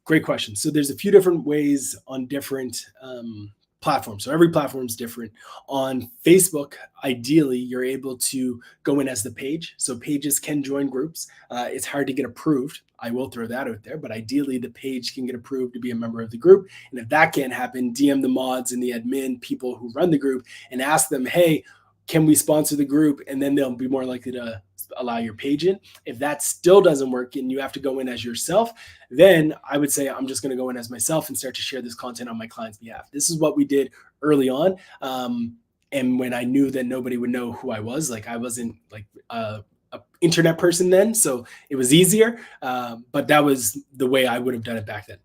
Great question. So there's a few different ways on different platforms. So every platform is different. On Facebook, ideally, you're able to go in as the page. So pages can join groups. It's hard to get approved. I will throw that out there, but ideally the page can get approved to be a member of the group. And if that can't happen, DM the mods and the admin people who run the group and ask them, hey, can we sponsor the group? And then they'll be more likely to allow your page in. If that still doesn't work and you have to go in as yourself, then I would say I'm just going to go in as myself and start to share this content on my client's behalf. This is what we did early on. And when I knew that nobody would know who I was, like I wasn't like a internet person then, so it was easier. But that was the way I would have done it back then.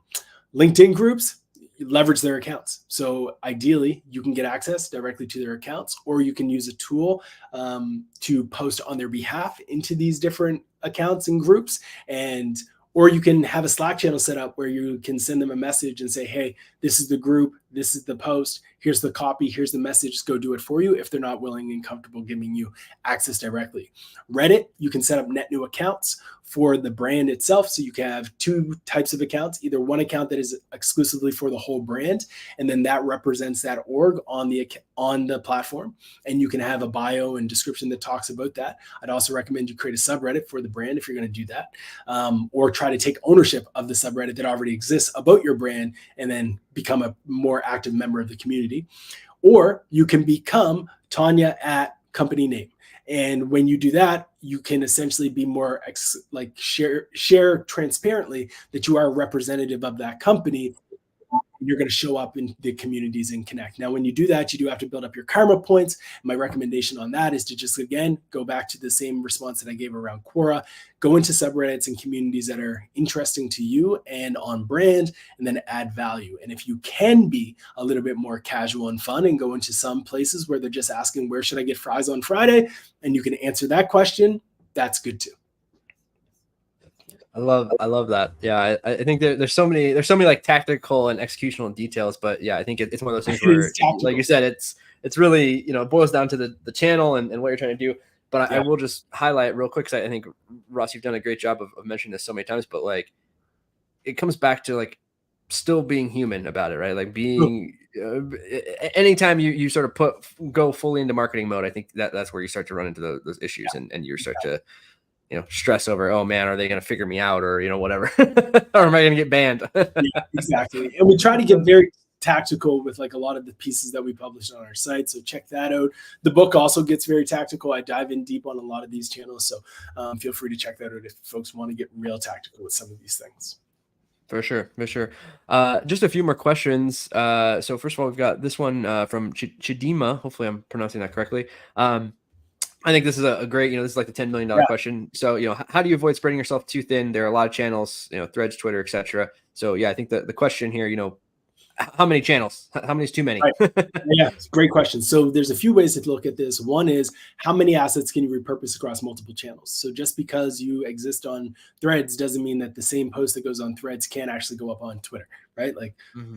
LinkedIn groups, leverage their accounts. So ideally, you can get access directly to their accounts, or you can use a tool to post on their behalf into these different accounts and groups. Or you can have a Slack channel set up where you can send them a message and say, hey, this is the group, this is the post, here's the copy, here's the message, just go do it for you if they're not willing and comfortable giving you access directly. Reddit, you can set up net new accounts for the brand itself. So you can have two types of accounts, either one account that is exclusively for the whole brand, and then that represents that org on the platform. And you can have a bio and description that talks about that. I'd also recommend you create a subreddit for the brand if you're going to do that, or try to take ownership of the subreddit that already exists about your brand and then become a more active member of the community. Or you can become Tanya at company name. And when you do that, you can essentially be more share transparently that you are a representative of that company. You're going to show up in the communities and connect. Now, when you do that, you do have to build up your karma points. My recommendation on that is to just, again, go back to the same response that I gave around Quora, go into subreddits and communities that are interesting to you and on brand, and then add value. And if you can be a little bit more casual and fun and go into some places where they're just asking, where should I get fries on Friday? And you can answer that question, that's good too. I love that. Yeah, I think there's so many like tactical and executional details, but yeah, I think it's one of those things where, like you said, it's really it boils down to the channel and what you're trying to do. But I will just highlight real quick because I think Ross, you've done a great job of mentioning this so many times. But like, it comes back to like still being human about it, right? Like being anytime you sort of go fully into marketing mode, I think that's where you start to run into those issues and you start to stress over, oh man, are they going to figure me out or, whatever, or am I going to get banned? Yeah, exactly. And we try to get very tactical with like a lot of the pieces that we publish on our site. So check that out. The book also gets very tactical. I dive in deep on a lot of these channels. So feel free to check that out if folks want to get real tactical with some of these things. For sure, for sure. Just a few more questions. So first of all, we've got this one from Chidima. Hopefully, I'm pronouncing that correctly. I think this is a great, this is like the $10 million question. So, how do you avoid spreading yourself too thin? There are a lot of channels, Threads, Twitter, etc. So, yeah, I think the question here, how many channels? How many is too many? Right. Yeah, it's a great question. So there's a few ways to look at this. One is, how many assets can you repurpose across multiple channels? So just because you exist on Threads doesn't mean that the same post that goes on Threads can't actually go up on Twitter, right? Like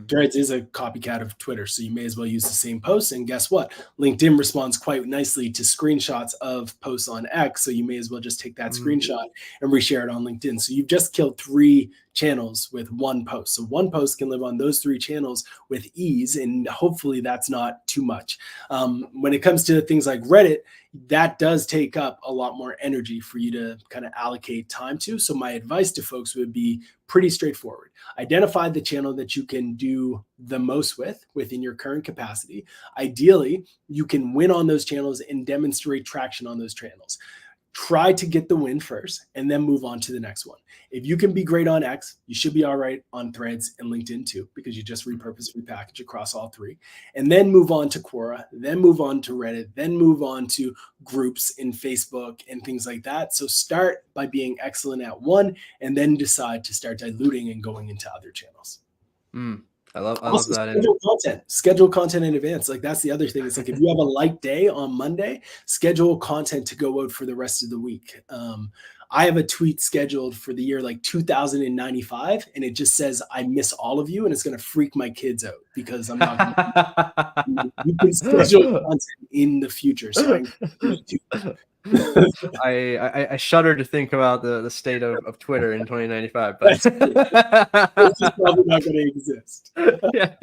Threads is a copycat of Twitter, so you may as well use the same post. And guess what? LinkedIn responds quite nicely to screenshots of posts on X, so you may as well just take that screenshot and reshare it on LinkedIn. So you've just killed 3 channels with one post. So one post can live on those 3 channels with ease, and hopefully that's not too much. When it comes to things like Reddit, that does take up a lot more energy for you to kind of allocate time to. So my advice to folks would be pretty straightforward. Identify the channel that you can do the most within your current capacity. Ideally, you can win on those channels and demonstrate traction on those channels. Try to get the win first and then move on to the next one. If you can be great on X, you should be all right on Threads and LinkedIn too, because you just repurpose, repackage across all 3, and then move on to Quora, then move on to Reddit, then move on to groups in Facebook and things like that. So start by being excellent at one and then decide to start diluting and going into other channels. I love that. Schedule content in advance. Like that's the other thing. It's like, if you have a light day on Monday, schedule content to go out for the rest of the week. I have a tweet scheduled for the year like 2095, and it just says, "I miss all of you," and it's going to freak my kids out because I'm not. You can schedule content in the future, so I shudder to think about the state of Twitter in 2095, but it's probably not going to exist. Yeah.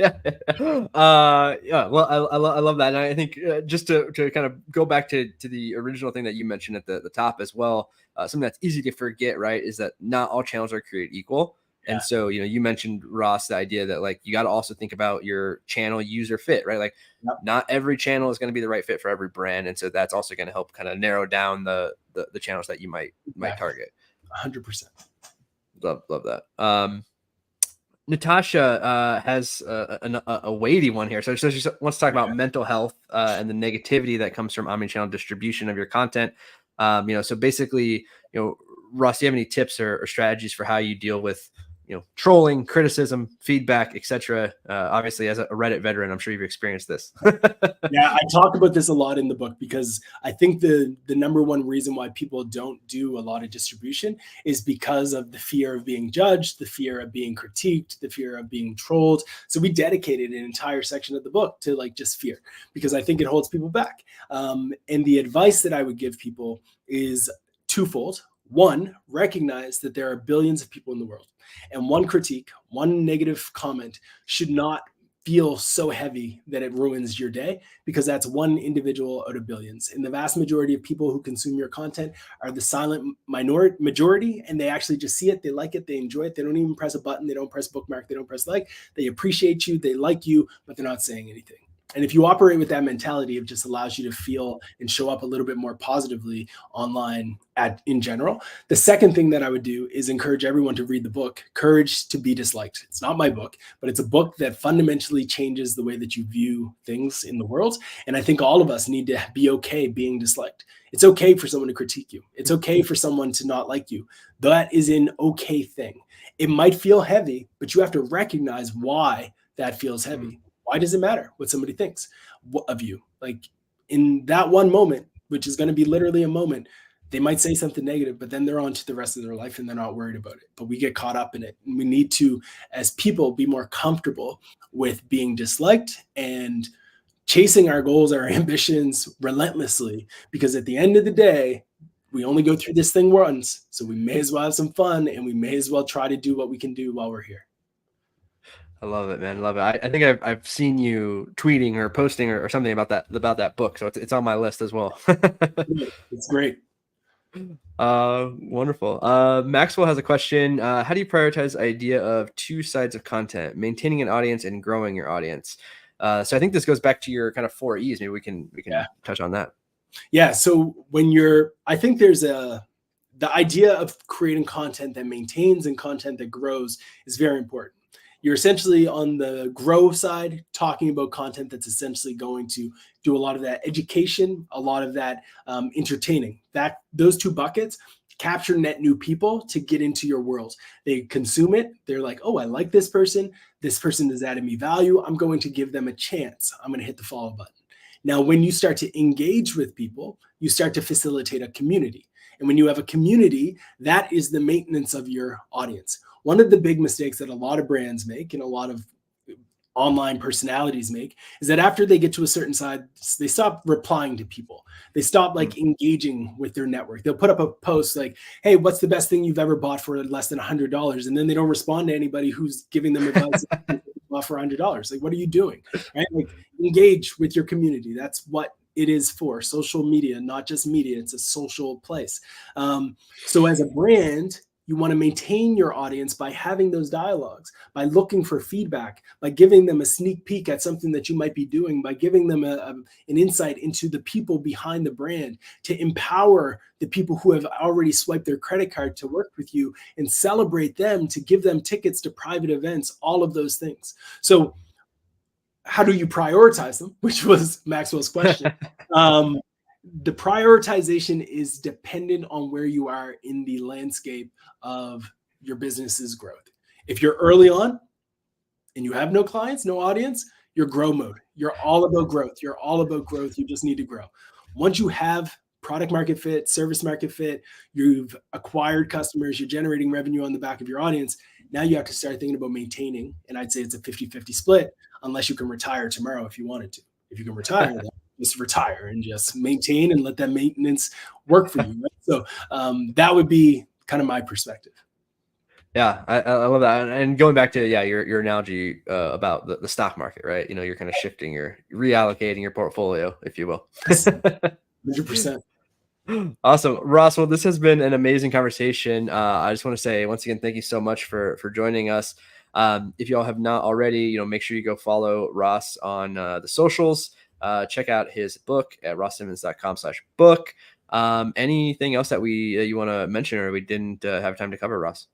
Well, I love that, and I think just to kind of go back to the original thing that you mentioned at the top as well, something that's easy to forget, right, is that not all channels are created equal. And so, you mentioned, Ross, the idea that like you got to also think about your channel user fit, right? Like not every channel is going to be the right fit for every brand. And so that's also going to help kind of narrow down the channels that you might target. 100%. Love that. Natasha has a weighty one here. So she wants to talk about mental health and the negativity that comes from omnichannel distribution of your content. So basically, Ross, do you have any tips or strategies for how you deal with trolling, criticism, feedback, etc.? Obviously, as a Reddit veteran, I'm sure you've experienced this. Yeah, I talk about this a lot in the book because I think the number one reason why people don't do a lot of distribution is because of the fear of being judged, the fear of being critiqued, the fear of being trolled. So we dedicated an entire section of the book to like just fear, because I think it holds people back. And the advice that I would give people is twofold. One, recognize that there are billions of people in the world, and one critique, one negative comment should not feel so heavy that it ruins your day, because that's one individual out of billions. And the vast majority of people who consume your content are the silent majority, and they actually just see it, they like it, they enjoy it. They don't even press a button, they don't press bookmark, they don't press like. They appreciate you, they like you, but they're not saying anything. And if you operate with that mentality, it just allows you to feel and show up a little bit more positively online in general. The second thing that I would do is encourage everyone to read the book, Courage to Be Disliked. It's not my book, but it's a book that fundamentally changes the way that you view things in the world. And I think all of us need to be okay being disliked. It's okay for someone to critique you. It's okay for someone to not like you. That is an okay thing. It might feel heavy, but you have to recognize why that feels heavy. Why does it matter what somebody thinks of you? Like in that one moment, which is going to be literally a moment, they might say something negative, but then they're on to the rest of their life and they're not worried about it. But we get caught up in it. And we need to, as people, be more comfortable with being disliked and chasing our goals, our ambitions relentlessly, because at the end of the day, we only go through this thing once. So we may as well have some fun, and we may as well try to do what we can do while we're here. I love it, man. Love it. I think I've seen you tweeting or posting or something about that book. So it's on my list as well. It's great. Wonderful. Maxwell has a question. How do you prioritize the idea of 2 sides of content, maintaining an audience and growing your audience? So I think this goes back to your kind of 4 E's. Maybe we can touch on that. Yeah. So I think there's the idea of creating content that maintains and content that grows is very important. You're essentially on the grow side talking about content that's essentially going to do a lot of that education, a lot of that entertaining. That those two buckets capture net new people to get into your world. They consume it. They're like, oh, I like this person. This person has added me value. I'm going to give them a chance. I'm going to hit the follow button. Now, when you start to engage with people, you start to facilitate a community. And when you have a community, that is the maintenance of your audience. One of the big mistakes that a lot of brands make and a lot of online personalities make is that after they get to a certain size, they stop replying to people. They stop like engaging with their network. They'll put up a post like, hey, what's the best thing you've ever bought for less than $100? And then they don't respond to anybody who's giving them advice for $100. Like, what are you doing? Right? Like, engage with your community. That's what it is for. Social media, not just media. It's a social place. So as a brand, you want to maintain your audience by having those dialogues, by looking for feedback, by giving them a sneak peek at something that you might be doing, by giving them an insight into the people behind the brand, to empower the people who have already swiped their credit card to work with you and celebrate them, to give them tickets to private events, all of those things. So how do you prioritize them? Which was Maxwell's question. The prioritization is dependent on where you are in the landscape of your business's growth. If you're early on and you have no clients, no audience, you're grow mode. You're all about growth. You're all about growth. You just need to grow. Once you have product market fit, service market fit, you've acquired customers, you're generating revenue on the back of your audience, now you have to start thinking about maintaining. And I'd say it's a 50-50 split, unless you can retire tomorrow if you wanted to. If you can retire, then just retire and just maintain and let that maintenance work for you. Right? So that would be kind of my perspective. Yeah, I love that. And going back to your analogy about the stock market, right? You know, you're kind of shifting, you're reallocating your portfolio, if you will. 100%. Awesome, Ross. Well, this has been an amazing conversation. I just want to say once again, thank you so much for joining us. If you all have not already, you know, make sure you go follow Ross on the socials. Check out his book at rosssimmons.com/book. Anything else that you want to mention or we didn't have time to cover, Ross?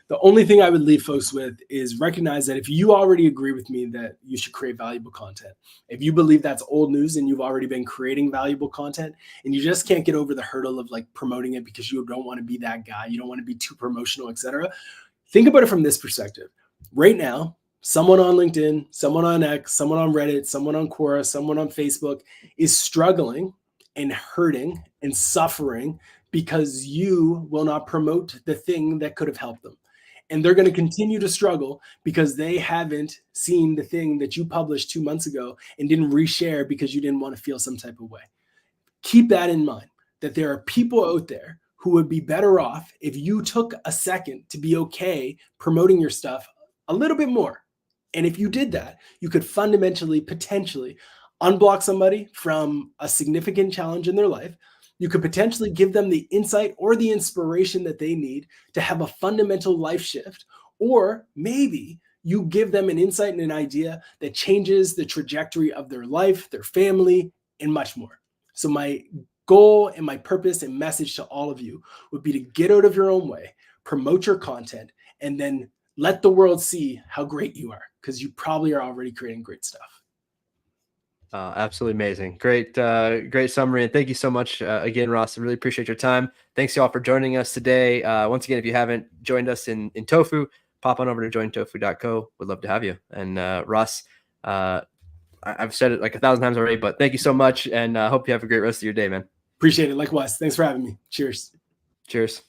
The only thing I would leave folks with is recognize that if you already agree with me that you should create valuable content, if you believe that's old news and you've already been creating valuable content and you just can't get over the hurdle of like promoting it because you don't want to be that guy, you don't want to be too promotional, etc. Think about it from this perspective. Right now, someone on LinkedIn, someone on X, someone on Reddit, someone on Quora, someone on Facebook is struggling and hurting and suffering because you will not promote the thing that could have helped them. And they're going to continue to struggle because they haven't seen the thing that you published 2 months ago and didn't reshare because you didn't want to feel some type of way. Keep that in mind, that there are people out there who would be better off if you took a second to be okay promoting your stuff a little bit more. And if you did that, you could fundamentally, potentially unblock somebody from a significant challenge in their life. You could potentially give them the insight or the inspiration that they need to have a fundamental life shift. Or maybe you give them an insight and an idea that changes the trajectory of their life, their family, and much more. So my goal and my purpose and message to all of you would be to get out of your own way, promote your content, and then let the world see how great you are, because you probably are already creating great stuff. Absolutely amazing. Great summary. And thank you so much again, Ross. I really appreciate your time. Thanks y'all for joining us today. Once again, if you haven't joined us in Tofu, pop on over to jointofu.co. We'd love to have you. And Ross, I've said it like 1,000 times already, but thank you so much. And I hope you have a great rest of your day, man. Appreciate it. Likewise. Thanks for having me. Cheers. Cheers.